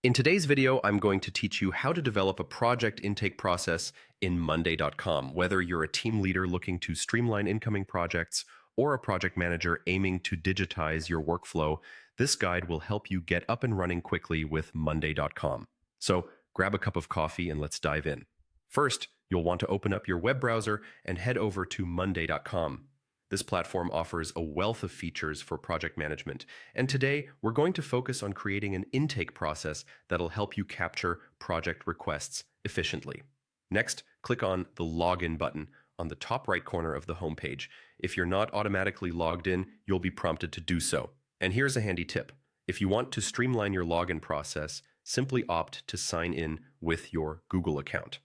In today's video, I'm going to teach you how to develop a project intake process in Monday.com. Whether you're a team leader looking to streamline incoming projects or a project manager aiming to digitize your workflow, this guide will help you get up and running quickly with Monday.com. So grab a cup of coffee and let's dive in. First, you'll want to open up your web browser and head over to Monday.com. This platform offers a wealth of features for project management, and today we're going to focus on creating an intake process that'll help you capture project requests efficiently. Next, click on the Login button on the top right corner of the homepage. If you're not automatically logged in, you'll be prompted to do so. And here's a handy tip. If you want to streamline your login process, simply opt to sign in with your Google account.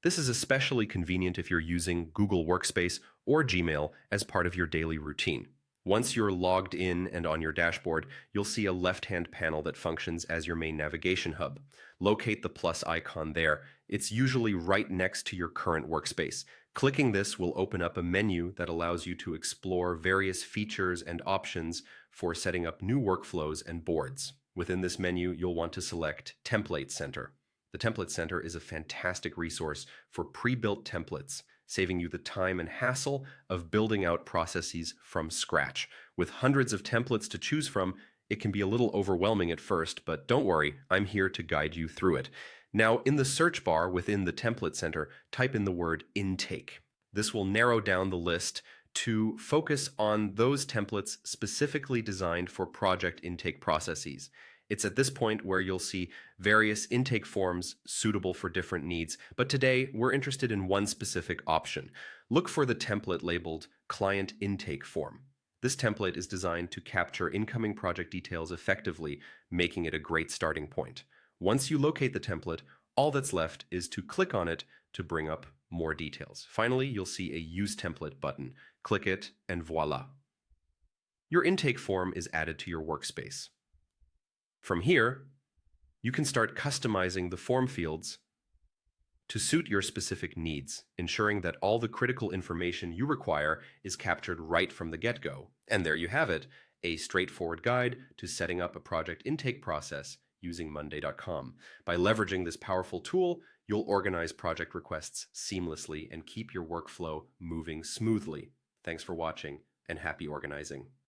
This is especially convenient if you're using Google Workspace or Gmail as part of your daily routine. Once you're logged in and on your dashboard, you'll see a left-hand panel that functions as your main navigation hub. Locate the plus icon there. It's usually right next to your current workspace. Clicking this will open up a menu that allows you to explore various features and options for setting up new workflows and boards. Within this menu, you'll want to select Template Center. The Template Center is a fantastic resource for pre-built templates, saving you the time and hassle of building out processes from scratch. With hundreds of templates to choose from, it can be a little overwhelming at first, but don't worry, I'm here to guide you through it. Now, in the search bar within the Template Center, type in the word intake. This will narrow down the list to focus on those templates specifically designed for project intake processes. It's at this point where you'll see various intake forms suitable for different needs, but today we're interested in one specific option. Look for the template labeled Client Intake Form. This template is designed to capture incoming project details effectively, making it a great starting point. Once you locate the template, all that's left is to click on it to bring up more details. Finally, you'll see a Use Template button. Click it, and voila. Your intake form is added to your workspace. From here, you can start customizing the form fields to suit your specific needs, ensuring that all the critical information you require is captured right from the get-go. And there you have it, a straightforward guide to setting up a project intake process using Monday.com. By leveraging this powerful tool, you'll organize project requests seamlessly and keep your workflow moving smoothly. Thanks for watching, and happy organizing.